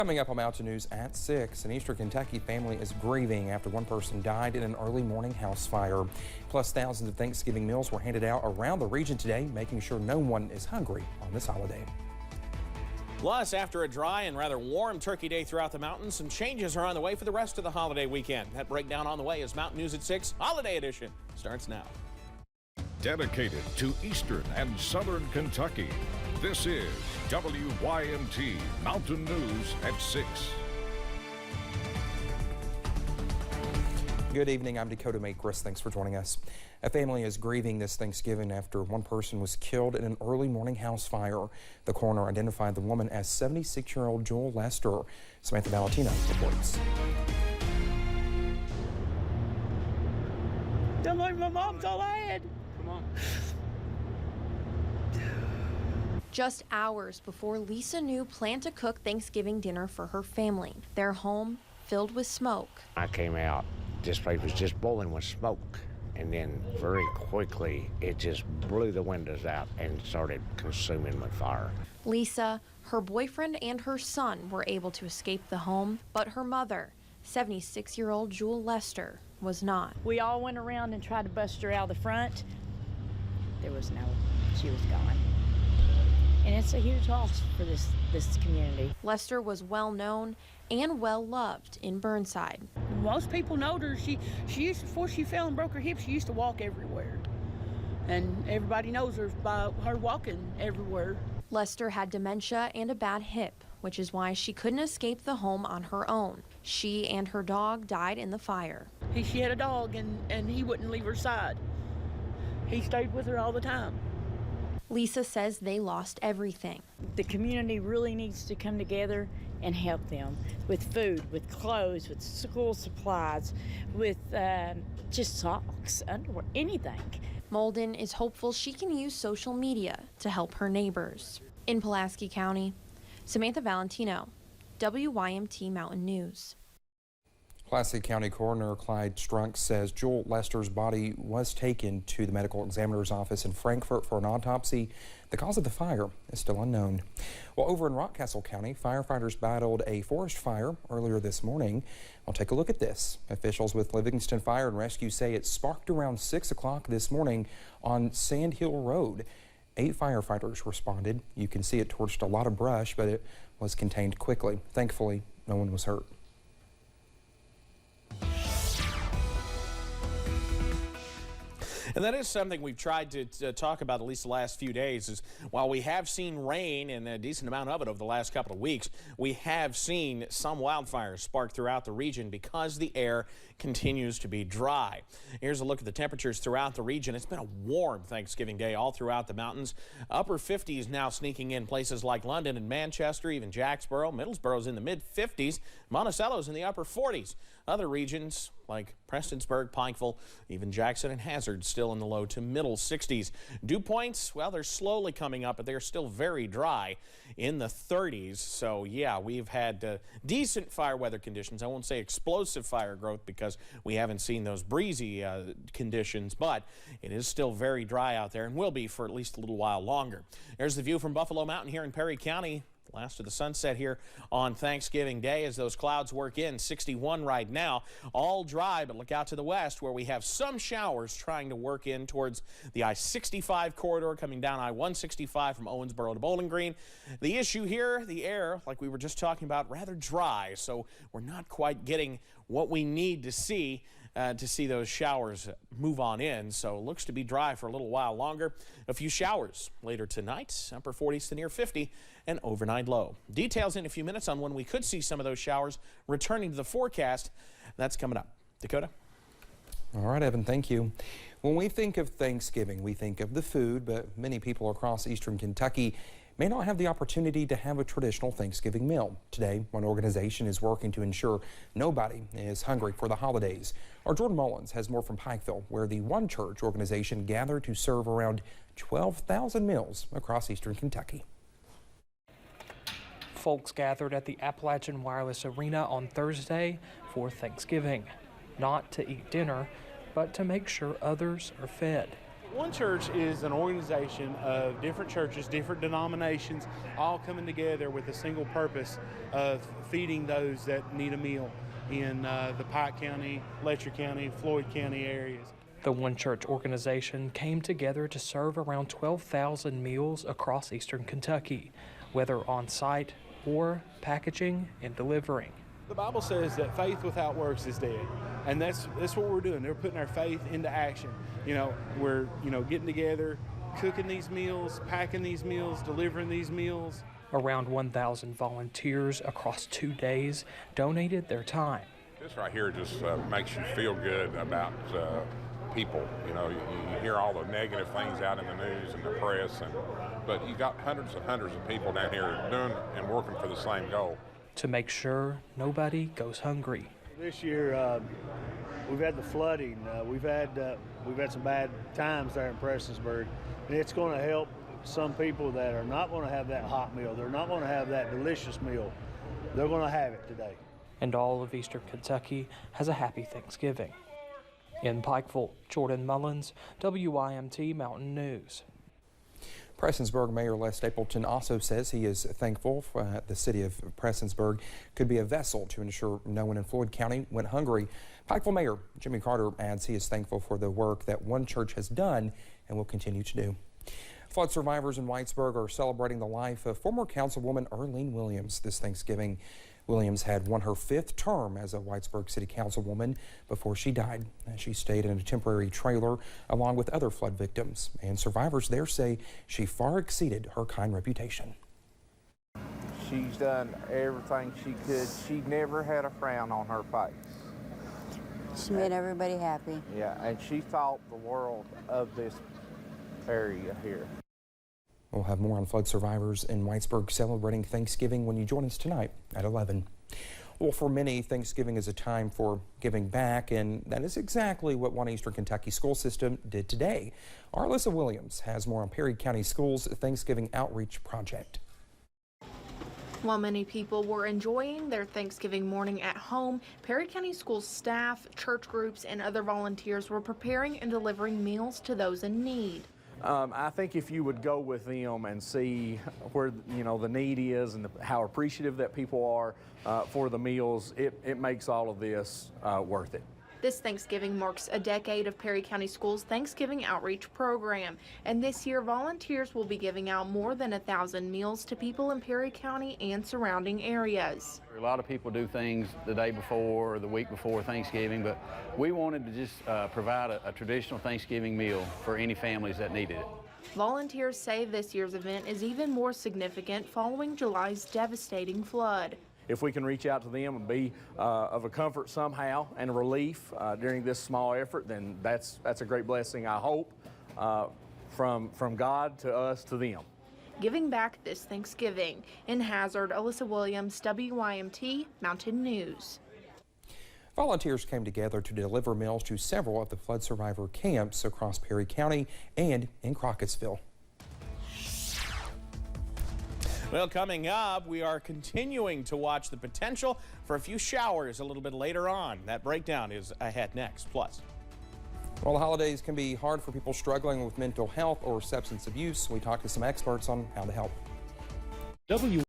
Coming up on Mountain News at 6, an Eastern Kentucky family is grieving after one person died in an early morning house fire. Plus, thousands of Thanksgiving meals were handed out around the region today, making sure no one is hungry on this holiday. Plus, after a dry and rather warm Turkey Day throughout the mountains, some changes are on the way for the rest of the holiday weekend. That breakdown on the way as Mountain News at 6 Holiday Edition starts now. Dedicated to Eastern and Southern Kentucky, this is WYMT Mountain News at 6. Good evening, I'm Dakota Makris. Thanks for joining us. A family is grieving this Thanksgiving after one person was killed in an early morning house fire. The coroner identified the woman as 76-year-old Jewel Lester. Samantha Valentino reports. Don't worry, my mom's all I had. Come on. Just hours before Lisa New planned to cook Thanksgiving dinner for her family, their home filled with smoke. I came out, this place was just boiling with smoke, and then very quickly it just blew the windows out and started consuming with fire. Lisa, her boyfriend, and her son were able to escape the home, but her mother, 76-year-old Jewel Lester, was not. We all went around and tried to bust her out the front. There was she was gone. And it's a huge loss for this community. Lester was well known and well loved in Burnside. Most people know her. She used, before she fell and broke her hip, she used to walk everywhere. And everybody knows her by her walking everywhere. Lester had dementia and a bad hip, which is why she couldn't escape the home on her own. She and her dog died in the fire. She had a dog and he wouldn't leave her side. He stayed with her all the time. Lisa says they lost everything. The community really needs to come together and help them with food, with clothes, with school supplies, with just socks, underwear, anything. Molden is hopeful she can use social media to help her neighbors. In Pulaski County, Samantha Valentino, WYMT Mountain News. Pulaski County Coroner Clyde Strunk says Jewel Lester's body was taken to the medical examiner's office in Frankfort for an autopsy. The cause of the fire is still unknown. Well, over in Rockcastle County, firefighters battled a forest fire earlier this morning. I'll take a look at this. Officials with Livingston Fire and Rescue say it sparked around 6 o'clock this morning on Sand Hill Road. 8 firefighters responded. You can see it torched a lot of brush, but it was contained quickly. Thankfully, no one was hurt. And that is something we've tried to talk about at least the last few days is while we have seen rain and a decent amount of it over the last couple of weeks, we have seen some wildfires spark throughout the region because the air continues to be dry. Here's a look at the temperatures throughout the region. It's been a warm Thanksgiving Day all throughout the mountains. Upper 50s now sneaking in places like London and Manchester, even Jacksboro. Middlesboro's in the mid-50s. Monticello's in the upper 40s. Other regions like Prestonsburg, Pikeville, even Jackson and Hazard still in the low to middle 60s. Dew points, well, they're slowly coming up, but they're still very dry in the 30s. So, yeah, we've had decent fire weather conditions. I won't say explosive fire growth because we haven't seen those breezy conditions, but it is still very dry out there and will be for at least a little while longer. There's the view from Buffalo Mountain here in Perry County. Last of the sunset here on Thanksgiving Day as those clouds work in. 61 right now, all dry, but look out to the west where we have some showers trying to work in towards the I-65 corridor coming down I-165 from Owensboro to Bowling Green. The issue here, the air, like we were just talking about, rather dry, so we're not quite getting what we need to see those showers move on in. So it looks to be dry for a little while longer. A few showers later tonight, upper 40s to near 50, and overnight low. Details in a few minutes on when we could see some of those showers returning to the forecast. That's coming up. Dakota? All right, Evan, thank you. When we think of Thanksgiving, we think of the food, but many people across Eastern Kentucky may not have the opportunity to have a traditional Thanksgiving meal. Today, one organization is working to ensure nobody is hungry for the holidays. Our Jordan Mullins has more from Pikeville, where the One Church organization gathered to serve around 12,000 meals across Eastern Kentucky. Folks gathered at the Appalachian Wireless Arena on Thursday for Thanksgiving, not to eat dinner, but to make sure others are fed. One Church is an organization of different churches, different denominations, all coming together with a single purpose of feeding those that need a meal in the Pike County, Letcher County, Floyd County areas. The One Church organization came together to serve around 12,000 meals across eastern Kentucky, whether on site or packaging and delivering. The Bible says that faith without works is dead, and that's what we're doing. They're putting our faith into action. We're getting together, cooking these meals, packing these meals, delivering these meals. Around 1,000 volunteers across 2 days donated their time. This right here just makes you feel good about people. You hear all the negative things out in the news and the press, but you got hundreds and hundreds of people down here doing and working for the same goal. To make sure nobody goes hungry. This year, we've had the flooding. We've had some bad times there in Prestonsburg, and it's going to help some people that are not going to have that hot meal. They're not going to have that delicious meal. They're going to have it today. And all of eastern Kentucky has a happy Thanksgiving. In Pikeville, Jordan Mullins, WYMT Mountain News. Prestonsburg Mayor Les Stapleton also says he is thankful for the city of Prestonsburg could be a vessel to ensure no one in Floyd County went hungry. Pikeville Mayor Jimmy Carter adds he is thankful for the work that One Church has done and will continue to do. Flood survivors in Whitesburg are celebrating the life of former Councilwoman Earlene Williams this Thanksgiving. Williams had won her 5th term as a Whitesburg City Councilwoman before she died. She stayed in a temporary trailer along with other flood victims, and survivors there say she far exceeded her kind reputation. She's done everything she could. She never had a frown on her face. She made everybody happy. Yeah, and she thought the world of this area here. We'll have more on flood survivors in Whitesburg celebrating Thanksgiving when you join us tonight at 11. Well, for many, Thanksgiving is a time for giving back, and that is exactly what one Eastern Kentucky school system did today. Our Alyssa Williams has more on Perry County Schools' Thanksgiving Outreach Project. While many people were enjoying their Thanksgiving morning at home, Perry County Schools staff, church groups, and other volunteers were preparing and delivering meals to those in need. I think if you would go with them and see where the need is and how appreciative that people are for the meals, it makes all of this worth it. This Thanksgiving marks a decade of Perry County Schools' Thanksgiving Outreach Program, and this year volunteers will be giving out more than 1,000 meals to people in Perry County and surrounding areas. A lot of people do things the day before or the week before Thanksgiving, but we wanted to just provide a traditional Thanksgiving meal for any families that needed it. Volunteers say this year's event is even more significant following July's devastating flood. If we can reach out to them and be of a comfort somehow and a relief during this small effort, then that's a great blessing, I hope, from God to us to them. Giving back this Thanksgiving. In Hazard, Alyssa Williams, WYMT Mountain News. Volunteers came together to deliver meals to several of the flood survivor camps across Perry County and in Crockett'sville. Well, coming up, we are continuing to watch the potential for a few showers a little bit later on. That breakdown is ahead next. Plus, well, the holidays can be hard for people struggling with mental health or substance abuse. We talked to some experts on how to help.